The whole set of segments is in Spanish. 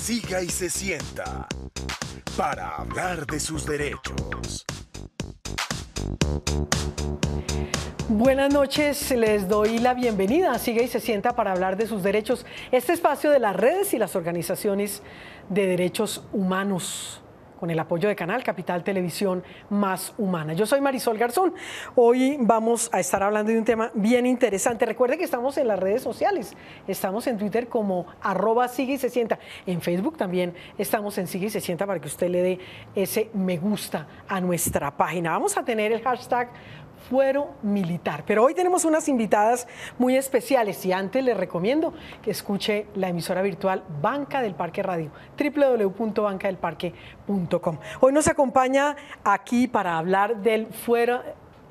Siga y se sienta para hablar de sus derechos. Buenas noches, les doy la bienvenida a Siga y se sienta para hablar de sus derechos, este espacio de las redes y las organizaciones de derechos humanos, con el apoyo de Canal Capital Televisión Más Humana. Yo soy Marisol Garzón. Hoy vamos a estar hablando de un tema bien interesante. Recuerde que estamos en las redes sociales. Estamos en Twitter como @Siga y se sienta. En Facebook también estamos en Siga y se sienta para que usted le dé ese me gusta a nuestra página. Vamos a tener el hashtag Fuero Militar. Pero hoy tenemos unas invitadas muy especiales y antes les recomiendo que escuche la emisora virtual Banca del Parque Radio, www.bancadelparque.com. Hoy nos acompaña aquí para hablar del fuero,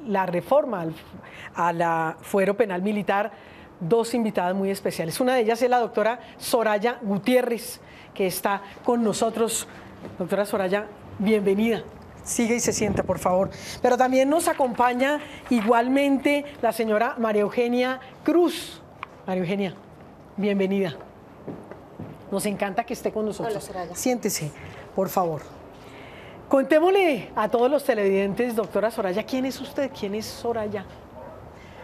la reforma a la fuero penal militar, dos invitadas muy especiales. Una de ellas es la doctora Soraya Gutiérrez, que está con nosotros. Doctora Soraya, bienvenida. Siga y se sienta, por favor. Pero también nos acompaña igualmente la señora María Eugenia Cruz. María Eugenia, bienvenida. Nos encanta que esté con nosotros. Hola, Soraya. Siéntese, por favor. Contémosle a todos los televidentes, doctora Soraya, ¿quién es usted? ¿Quién es Soraya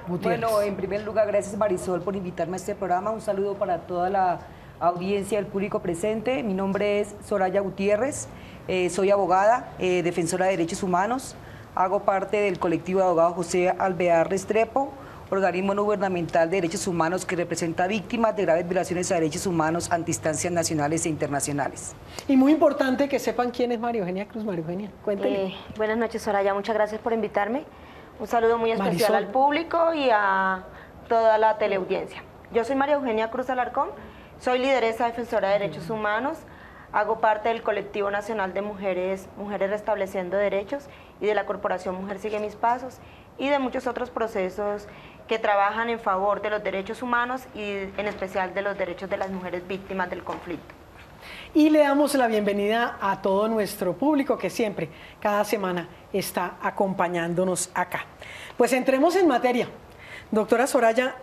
Gutiérrez? Bueno, en primer lugar, gracias Marisol por invitarme a este programa. Un saludo para toda la audiencia, el público presente. Mi nombre es Soraya Gutiérrez. Soy abogada, defensora de derechos humanos, hago parte del colectivo de abogados José Alvear Restrepo, organismo no gubernamental de derechos humanos que representa víctimas de graves violaciones a derechos humanos ante instancias nacionales e internacionales. Y muy importante que sepan quién es María Eugenia Cruz. María Eugenia, cuéntele. Buenas noches, Soraya, muchas gracias por invitarme. Un saludo muy especial Marisol. al público y a toda la teleaudiencia. Yo soy María Eugenia Cruz Alarcón, soy lideresa defensora de derechos humanos. Hago parte del Colectivo Nacional de Mujeres Restableciendo Derechos y de la Corporación Mujer Sigue Mis Pasos y de muchos otros procesos que trabajan en favor de los derechos humanos y en especial de los derechos de las mujeres víctimas del conflicto. Y le damos la bienvenida a todo nuestro público que siempre, cada semana, está acompañándonos acá. Pues entremos en materia. Doctora Soraya,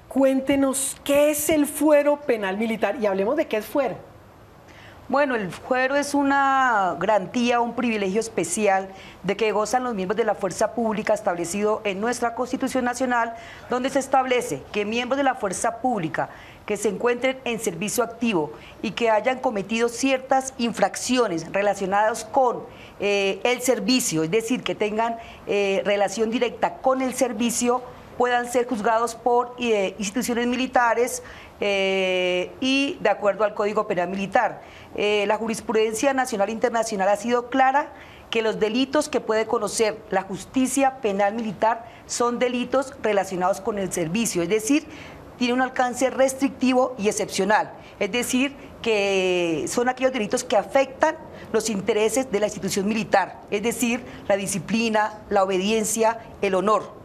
cuéntenos qué es el fuero penal militar y hablemos de qué es fuero. Bueno, el fuero es una garantía, un privilegio especial de que gozan los miembros de la fuerza pública establecido en nuestra Constitución Nacional, donde se establece que miembros de la fuerza pública que se encuentren en servicio activo y que hayan cometido ciertas infracciones relacionadas con el servicio, es decir, que tengan relación directa con el servicio, puedan ser juzgados por instituciones militares y de acuerdo al Código Penal Militar. La jurisprudencia nacional e internacional ha sido clara que los delitos que puede conocer la justicia penal militar son delitos relacionados con el servicio, es decir, tiene un alcance restrictivo y excepcional, es decir, que son aquellos delitos que afectan los intereses de la institución militar, es decir, la disciplina, la obediencia, el honor.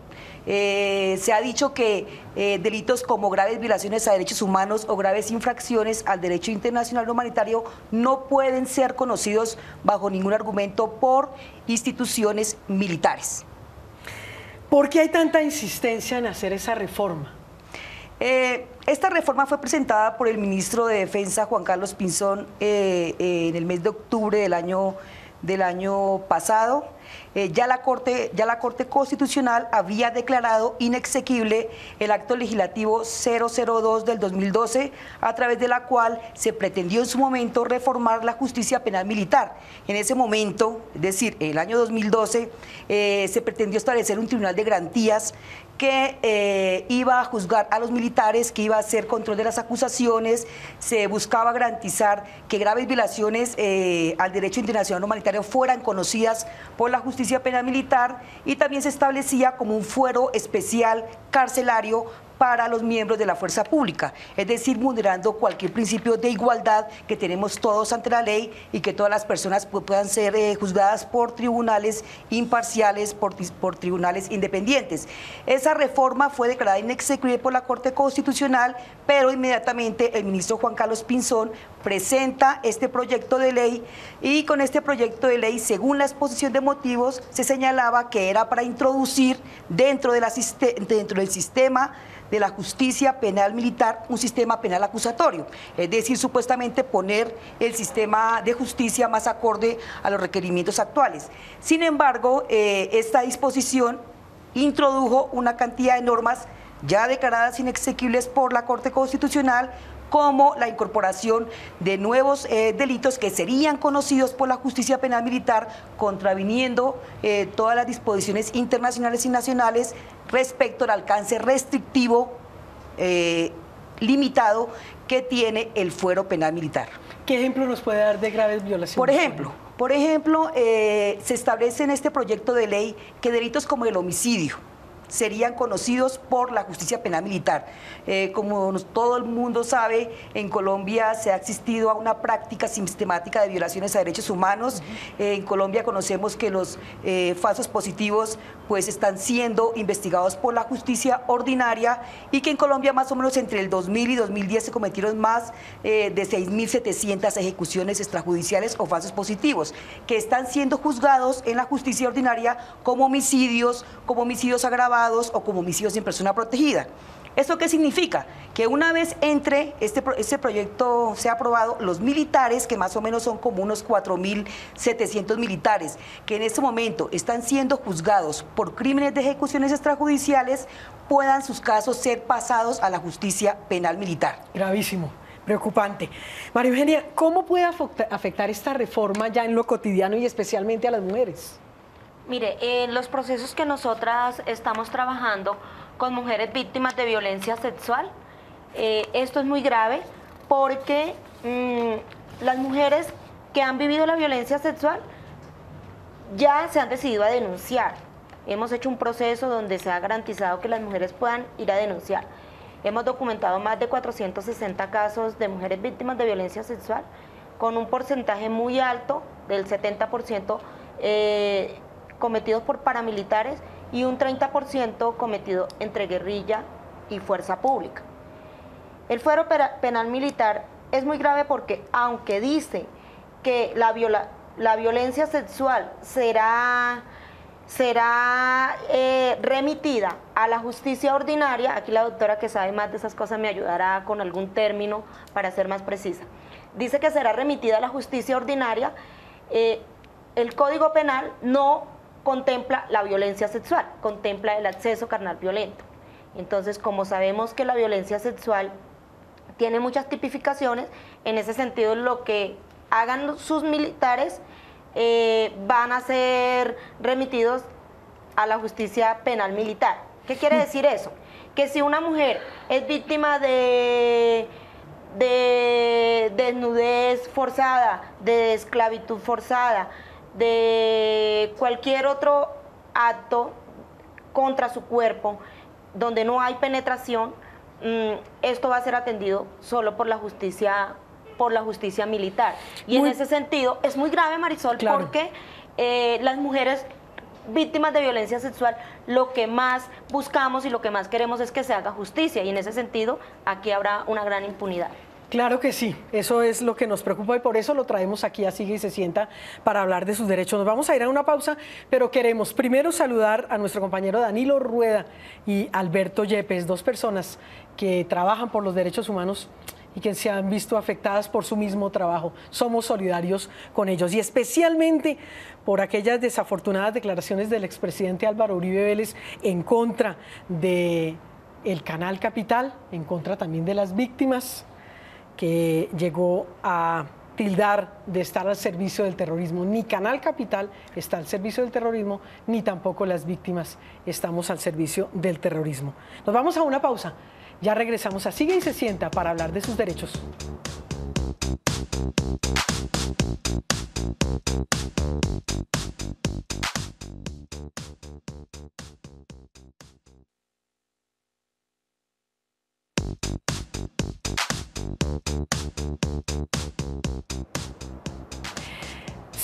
Se ha dicho que delitos como graves violaciones a derechos humanos o graves infracciones al derecho internacional humanitario no pueden ser conocidos bajo ningún argumento por instituciones militares. ¿Por qué hay tanta insistencia en hacer esa reforma? Esta reforma fue presentada por el ministro de Defensa, Juan Carlos Pinzón, en el mes de octubre del año pasado. Ya la Corte Constitucional había declarado inexequible el acto legislativo 002 del 2012, a través de la cual se pretendió en su momento reformar la justicia penal militar. En ese momento, es decir, el año 2012, se pretendió establecer un tribunal de garantías que iba a juzgar a los militares, que iba a hacer control de las acusaciones, se buscaba garantizar que graves violaciones al derecho internacional humanitario fueran conocidas por la justicia penal militar, y también se establecía como un fuero especial carcelario para los miembros de la fuerza pública, es decir, vulnerando cualquier principio de igualdad que tenemos todos ante la ley y que todas las personas puedan ser juzgadas por tribunales imparciales, por tribunales independientes. Esa reforma fue declarada inexequible por la Corte Constitucional, pero inmediatamente el ministro Juan Carlos Pinzón presenta este proyecto de ley y con este proyecto de ley, según la exposición de motivos, se señalaba que era para introducir dentro del sistema de la justicia penal militar un sistema penal acusatorio, es decir, supuestamente poner el sistema de justicia más acorde a los requerimientos actuales. Sin embargo, esta disposición introdujo una cantidad de normas ya declaradas inexequibles por la Corte Constitucional, como la incorporación de nuevos delitos que serían conocidos por la justicia penal militar, contraviniendo todas las disposiciones internacionales y nacionales respecto al alcance restrictivo limitado que tiene el fuero penal militar. ¿Qué ejemplo nos puede dar de graves violaciones? Por ejemplo, se establece en este proyecto de ley que delitos como el homicidio serían conocidos por la justicia penal militar. Como todo el mundo sabe, en Colombia se ha existido una práctica sistemática de violaciones a derechos humanos. En Colombia conocemos que los falsos positivos pues están siendo investigados por la justicia ordinaria y que en Colombia más o menos entre el 2000 y 2010 se cometieron más de 6.700 ejecuciones extrajudiciales o falsos positivos que están siendo juzgados en la justicia ordinaria como homicidios agravados o como homicidios sin persona protegida. ¿Esto qué significa? Que una vez entre este proyecto sea aprobado, los militares, que más o menos son como unos 4.700 militares, que en este momento están siendo juzgados por crímenes de ejecuciones extrajudiciales, puedan sus casos ser pasados a la justicia penal militar. Gravísimo. Preocupante. María Eugenia, ¿cómo puede afectar esta reforma ya en lo cotidiano y especialmente a las mujeres? Mire, en los procesos que nosotras estamos trabajando con mujeres víctimas de violencia sexual, esto es muy grave porque las mujeres que han vivido la violencia sexual ya se han decidido a denunciar. Hemos hecho un proceso donde se ha garantizado que las mujeres puedan ir a denunciar. Hemos documentado más de 460 casos de mujeres víctimas de violencia sexual, con un porcentaje muy alto del 70% cometidos por paramilitares y un 30% cometido entre guerrilla y fuerza pública. El fuero penal militar es muy grave porque aunque dice que la violencia sexual será remitida a la justicia ordinaria, aquí la doctora que sabe más de esas cosas me ayudará con algún término para ser más precisa, dice que será remitida a la justicia ordinaria, el Código Penal no contempla la violencia sexual, contempla el acceso carnal violento. Entonces, como sabemos que la violencia sexual tiene muchas tipificaciones, en ese sentido lo que hagan sus militares van a ser remitidos a la justicia penal militar. ¿Qué quiere decir eso? Que si una mujer es víctima de desnudez forzada, de esclavitud forzada, de cualquier otro acto contra su cuerpo donde no hay penetración, esto va a ser atendido solo por la justicia militar. Y en ese sentido es muy grave, Marisol, claro, porque las mujeres víctimas de violencia sexual lo que más buscamos y lo que más queremos es que se haga justicia, y en ese sentido aquí habrá una gran impunidad. Claro que sí, eso es lo que nos preocupa y por eso lo traemos aquí a Sigue y se sienta para hablar de sus derechos. Nos vamos a ir a una pausa, pero queremos primero saludar a nuestro compañero Danilo Rueda y Alberto Yepes, dos personas que trabajan por los derechos humanos y que se han visto afectadas por su mismo trabajo. Somos solidarios con ellos y especialmente por aquellas desafortunadas declaraciones del expresidente Álvaro Uribe Vélez en contra del Canal Capital, en contra también de las víctimas, que llegó a tildar de estar al servicio del terrorismo. Ni Canal Capital está al servicio del terrorismo, ni tampoco las víctimas estamos al servicio del terrorismo. Nos vamos a una pausa. Ya regresamos a Sigue y se sienta para hablar de sus derechos.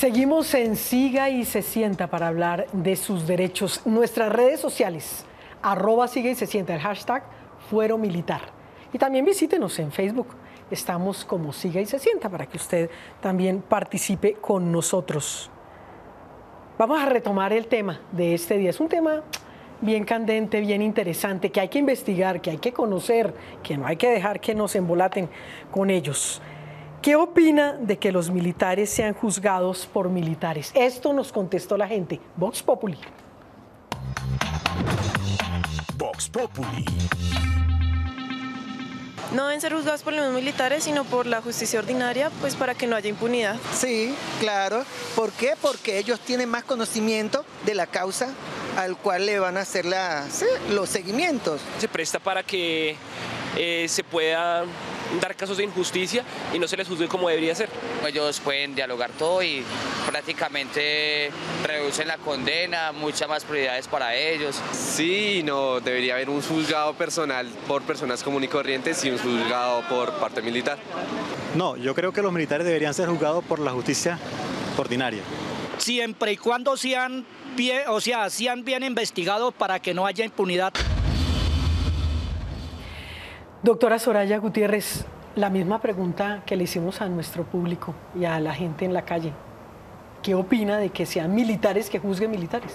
Seguimos en Siga y se sienta para hablar de sus derechos. Nuestras redes sociales, @Siga y se sienta, el hashtag Fuero Militar. Y también visítenos en Facebook. Estamos como Siga y se sienta para que usted también participe con nosotros. Vamos a retomar el tema de este día. Es un tema bien candente, bien interesante, que hay que investigar, que hay que conocer, que no hay que dejar que nos embolaten con ellos. ¿Qué opina de que los militares sean juzgados por militares? Esto nos contestó la gente. Vox Populi. Vox Populi. No deben ser juzgados por los militares, sino por la justicia ordinaria, pues para que no haya impunidad. Sí, claro. ¿Por qué? Porque ellos tienen más conocimiento de la causa al cual le van a hacer los seguimientos. Se presta para que se pueda dar casos de injusticia y no se les juzgue como debería ser. Ellos pueden dialogar todo y prácticamente reducen la condena, muchas más prioridades para ellos. Sí, no, debería haber un juzgado personal por personas comunes y corrientes y un juzgado por parte militar. No, yo creo que los militares deberían ser juzgados por la justicia ordinaria. Siempre y cuando sean bien investigados para que no haya impunidad. Doctora Soraya Gutiérrez, la misma pregunta que le hicimos a nuestro público y a la gente en la calle. ¿Qué opina de que sean militares que juzguen militares?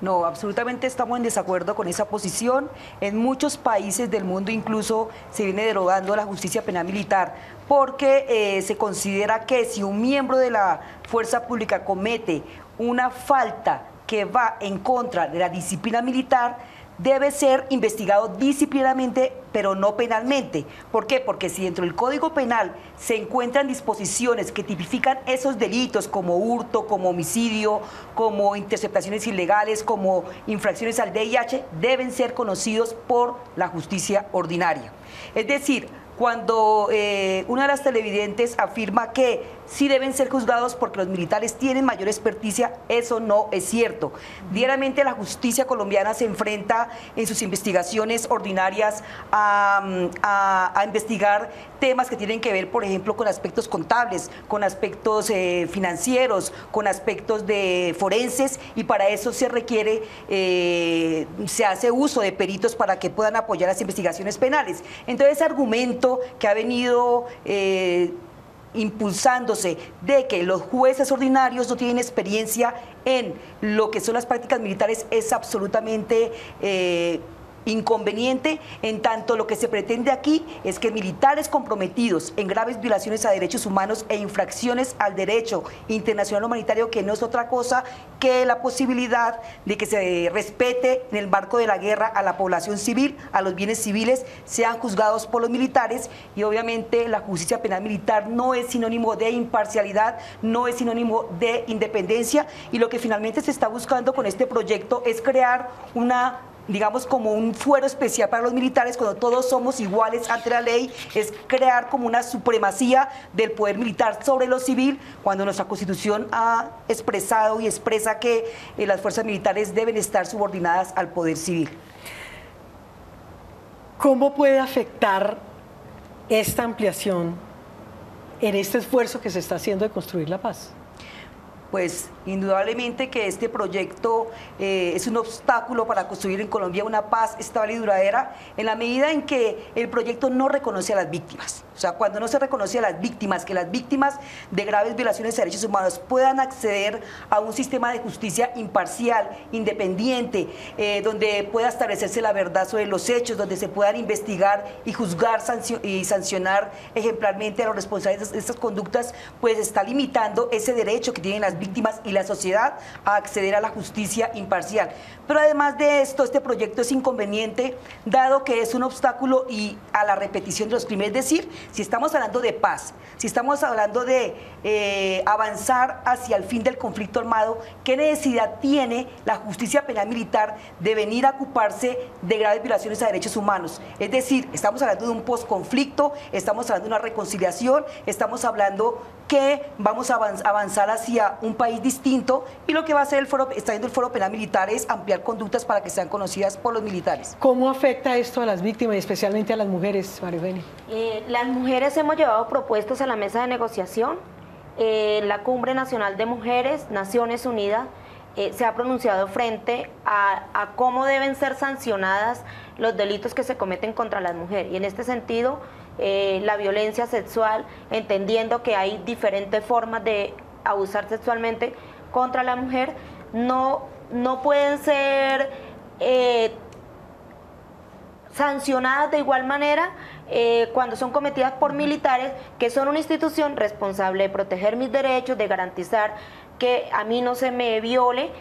No, absolutamente estamos en desacuerdo con esa posición. En muchos países del mundo incluso se viene derogando la justicia penal militar porque se considera que si un miembro de la fuerza pública comete una falta que va en contra de la disciplina militar, debe ser investigado disciplinariamente, pero no penalmente. ¿Por qué? Porque si dentro del Código Penal se encuentran disposiciones que tipifican esos delitos como hurto, como homicidio, como interceptaciones ilegales, como infracciones al VIH, deben ser conocidos por la justicia ordinaria. Es decir, cuando una de las televidentes afirma que sí deben ser juzgados porque los militares tienen mayor experticia, eso no es cierto. Diariamente la justicia colombiana se enfrenta en sus investigaciones ordinarias a investigar temas que tienen que ver, por ejemplo, con aspectos contables, con aspectos financieros, con aspectos de forenses, y para eso se requiere, se hace uso de peritos para que puedan apoyar las investigaciones penales. Entonces, ese argumento que ha venido impulsándose de que los jueces ordinarios no tienen experiencia en lo que son las prácticas militares es absolutamente inconveniente, en tanto lo que se pretende aquí es que militares comprometidos en graves violaciones a derechos humanos e infracciones al derecho internacional humanitario, que no es otra cosa que la posibilidad de que se respete en el marco de la guerra a la población civil, a los bienes civiles, sean juzgados por los militares. Y obviamente la justicia penal militar no es sinónimo de imparcialidad, no es sinónimo de independencia, y lo que finalmente se está buscando con este proyecto es crear digamos, como un fuero especial para los militares, cuando todos somos iguales ante la ley, es crear como una supremacía del poder militar sobre lo civil, cuando nuestra Constitución ha expresado y expresa que las fuerzas militares deben estar subordinadas al poder civil. ¿Cómo puede afectar esta ampliación en este esfuerzo que se está haciendo de construir la paz? Pues indudablemente que este proyecto es un obstáculo para construir en Colombia una paz estable y duradera, en la medida en que el proyecto no reconoce a las víctimas. O sea, cuando no se reconoce a las víctimas, que las víctimas de graves violaciones de derechos humanos puedan acceder a un sistema de justicia imparcial, independiente, donde pueda establecerse la verdad sobre los hechos, donde se puedan investigar y juzgar y sancionar ejemplarmente a los responsables de estas conductas, pues está limitando ese derecho que tienen las víctimas y la sociedad a acceder a la justicia imparcial. Pero además de esto, este proyecto es inconveniente, dado que es un obstáculo y a la repetición de los crímenes. Es decir, si estamos hablando de paz, si estamos hablando de avanzar hacia el fin del conflicto armado, ¿qué necesidad tiene la justicia penal militar de venir a ocuparse de graves violaciones a derechos humanos? Es decir, estamos hablando de un posconflicto, estamos hablando de una reconciliación, estamos hablando que vamos a avanzar hacia un país distinto, y lo que va a hacer está haciendo el Foro Penal Militar es ampliar conductas para que sean conocidas por los militares. ¿Cómo afecta esto a las víctimas y especialmente a las mujeres, María Eugenia? Las mujeres hemos llevado propuestas a la mesa de negociación la Cumbre Nacional de Mujeres, Naciones Unidas, se ha pronunciado frente a cómo deben ser sancionadas los delitos que se cometen contra las mujeres. Y en este sentido, la violencia sexual, entendiendo que hay diferentes formas de abusar sexualmente contra la mujer, no pueden ser sancionadas de igual manera cuando son cometidas por militares, que son una institución responsable de proteger mis derechos, de garantizar que a mí no se me viole.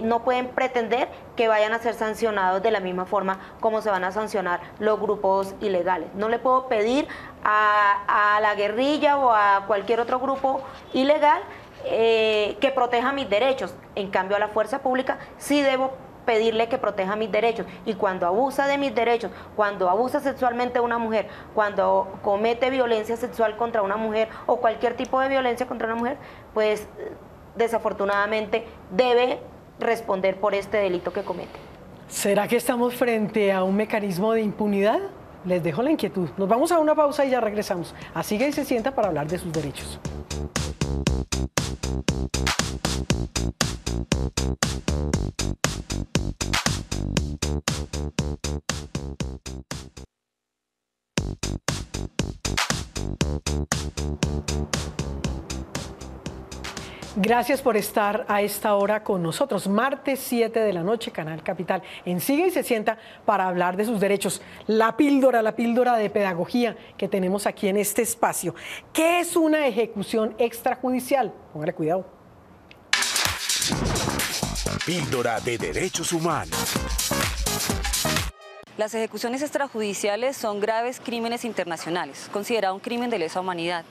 No pueden pretender que vayan a ser sancionados de la misma forma como se van a sancionar los grupos ilegales. No le puedo pedir a la guerrilla o a cualquier otro grupo ilegal que proteja mis derechos. En cambio, a la fuerza pública sí debo pedirle que proteja mis derechos, y cuando abusa de mis derechos, cuando abusa sexualmente de una mujer, cuando comete violencia sexual contra una mujer o cualquier tipo de violencia contra una mujer, pues desafortunadamente debe responder por este delito que comete. ¿Será que estamos frente a un mecanismo de impunidad? Les dejo la inquietud. Nos vamos a una pausa y ya regresamos. A Siga y se sienta para hablar de sus derechos. Gracias por estar a esta hora con nosotros. Martes 7 de la noche, Canal Capital, en Siga y se sienta para hablar de sus derechos. La píldora de pedagogía que tenemos aquí en este espacio. ¿Qué es una ejecución extrajudicial? Póngale cuidado. Píldora de derechos humanos. Las ejecuciones extrajudiciales son graves crímenes internacionales, considerado un crimen de lesa humanidad.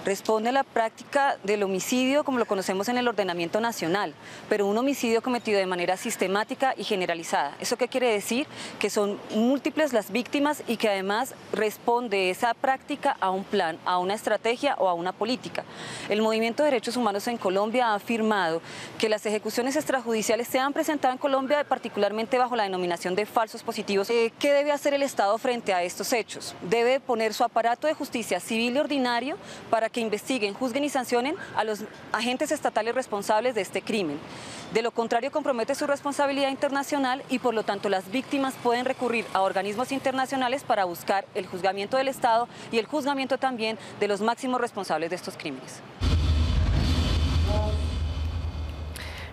Responde a la práctica del homicidio como lo conocemos en el ordenamiento nacional, pero un homicidio cometido de manera sistemática y generalizada. ¿Eso qué quiere decir? Que son múltiples las víctimas y que además responde esa práctica a un plan, a una estrategia o a una política. El Movimiento de Derechos Humanos en Colombia ha afirmado que las ejecuciones extrajudiciales se han presentado en Colombia particularmente bajo la denominación de falsos positivos. ¿Qué debe hacer el Estado frente a estos hechos? Debe poner su aparato de justicia civil y ordinario para que investiguen, juzguen y sancionen a los agentes estatales responsables de este crimen. De lo contrario, compromete su responsabilidad internacional y por lo tanto las víctimas pueden recurrir a organismos internacionales para buscar el juzgamiento del Estado y el juzgamiento también de los máximos responsables de estos crímenes.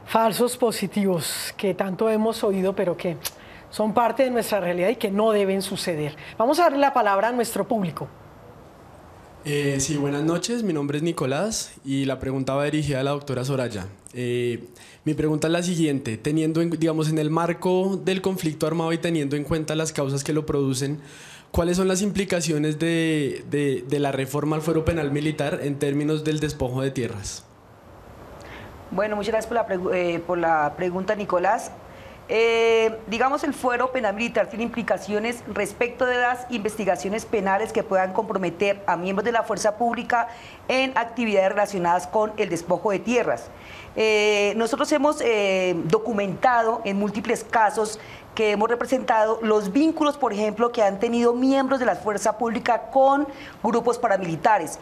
Falsos positivos que tanto hemos oído, pero que son parte de nuestra realidad y que no deben suceder. Vamos a darle la palabra a nuestro público. Sí, buenas noches, mi nombre es Nicolás y la pregunta va dirigida a la doctora Soraya. Mi pregunta es la siguiente: teniendo, digamos, en el marco del conflicto armado y teniendo en cuenta las causas que lo producen, ¿cuáles son las implicaciones de la reforma al fuero penal militar en términos del despojo de tierras? Bueno, muchas gracias por la pregunta, Nicolás. Digamos, el fuero penal militar tiene implicaciones respecto de las investigaciones penales que puedan comprometer a miembros de la fuerza pública en actividades relacionadas con el despojo de tierras. Nosotros hemos documentado en múltiples casos que hemos representado los vínculos, por ejemplo, que han tenido miembros de la fuerza pública con grupos paramilitares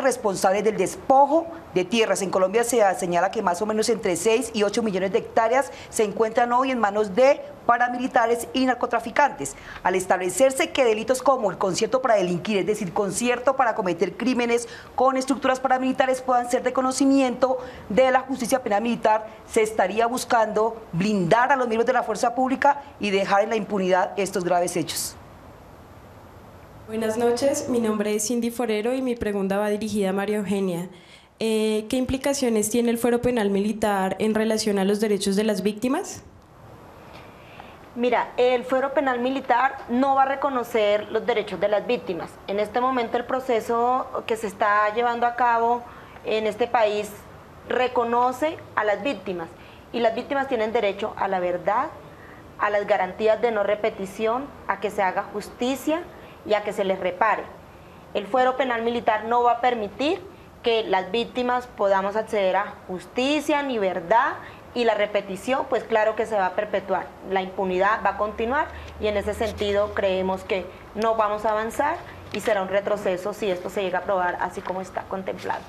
responsables del despojo de tierras. En Colombia se señala que más o menos entre 6 y 8 millones de hectáreas se encuentran hoy en manos de paramilitares y narcotraficantes. Al establecerse que delitos como el concierto para delinquir, es decir, concierto para cometer crímenes con estructuras paramilitares, puedan ser de conocimiento de la justicia penal militar, se estaría buscando blindar a los miembros de la fuerza pública y dejar en la impunidad estos graves hechos. Buenas noches, mi nombre es Cindy Forero y mi pregunta va dirigida a María Eugenia. ¿Qué implicaciones tiene el fuero penal militar en relación a los derechos de las víctimas? Mira, el fuero penal militar no va a reconocer los derechos de las víctimas. En este momento el proceso que se está llevando a cabo en este país reconoce a las víctimas y las víctimas tienen derecho a la verdad, a las garantías de no repetición, a que se haga justicia y a que se les repare. El fuero penal militar no va a permitir que las víctimas podamos acceder a justicia ni verdad, y la repetición, pues claro que se va a perpetuar. La impunidad va a continuar y en ese sentido creemos que no vamos a avanzar y será un retroceso si esto se llega a aprobar así como está contemplado.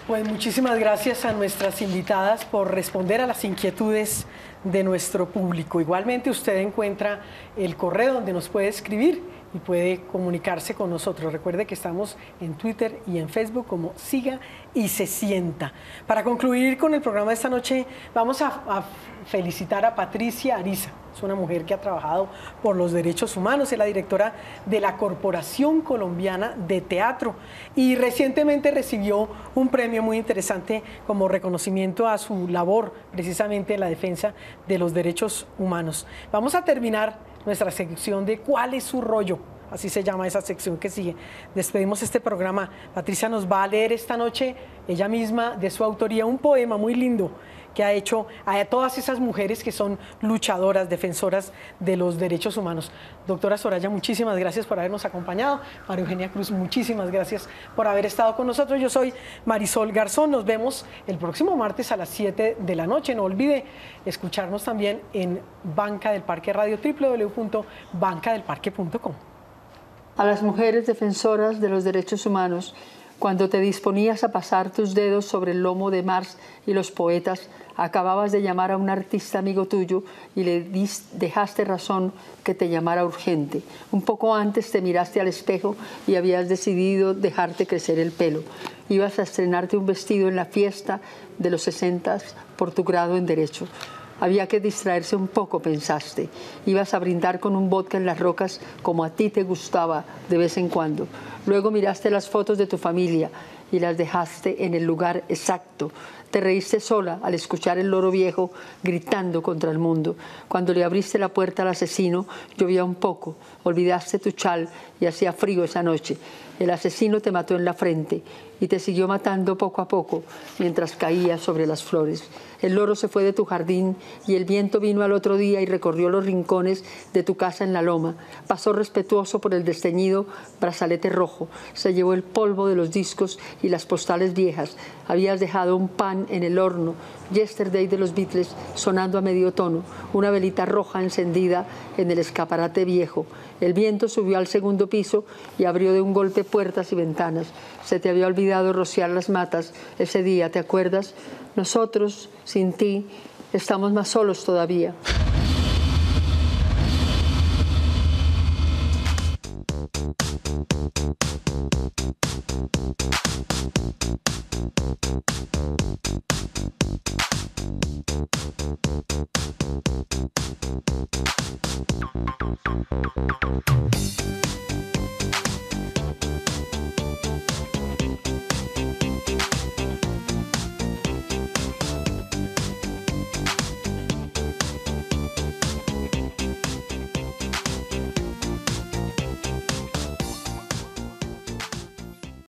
Pues muchísimas gracias a nuestras invitadas por responder a las inquietudes de nuestro público. Igualmente usted encuentra el correo donde nos puede escribir y puede comunicarse con nosotros. Recuerde que estamos en Twitter y en Facebook como Siga y Se Sienta. Para concluir con el programa de esta noche, vamos a felicitar a Patricia Ariza. Es una mujer que ha trabajado por los derechos humanos, es la directora de la Corporación Colombiana de Teatro y recientemente recibió un premio muy interesante como reconocimiento a su labor precisamente en la defensa de los derechos humanos. Vamos a terminar nuestra sección de ¿Cuál es su rollo? Así se llama esa sección que sigue. Despedimos este programa. Patricia nos va a leer esta noche, ella misma, de su autoría, un poema muy lindo que ha hecho a todas esas mujeres que son luchadoras, defensoras de los derechos humanos. Doctora Soraya, muchísimas gracias por habernos acompañado. María Eugenia Cruz, muchísimas gracias por haber estado con nosotros. Yo soy Marisol Garzón. Nos vemos el próximo martes a las 7 de la noche. No olvide escucharnos también en Banca del Parque Radio, www.bancadelparque.com. A las mujeres defensoras de los derechos humanos, cuando te disponías a pasar tus dedos sobre el lomo de Marx y los poetas, acababas de llamar a un artista amigo tuyo y le dejaste razón que te llamara urgente. Un poco antes te miraste al espejo y habías decidido dejarte crecer el pelo. Ibas a estrenarte un vestido en la fiesta de los 60 por tu grado en Derecho. Había que distraerse un poco, pensaste. Ibas a brindar con un vodka en las rocas como a ti te gustaba de vez en cuando. Luego miraste las fotos de tu familia y las dejaste en el lugar exacto. Te reíste sola al escuchar el loro viejo gritando contra el mundo. Cuando le abriste la puerta al asesino, llovía un poco. Olvidaste tu chal y hacía frío esa noche. El asesino te mató en la frente y te siguió matando poco a poco mientras caía sobre las flores. El loro se fue de tu jardín y el viento vino al otro día y recorrió los rincones de tu casa en la loma. Pasó respetuoso por el desteñido brazalete rojo. Se llevó el polvo de los discos y las postales viejas. Habías dejado un pan en el horno, Yesterday de los Beatles sonando a medio tono, una velita roja encendida en el escaparate viejo. El viento subió al segundo piso y abrió de un golpe puertas y ventanas. Se te había olvidado rociar las matas ese día, ¿te acuerdas? Nosotros, sin ti, estamos más solos todavía.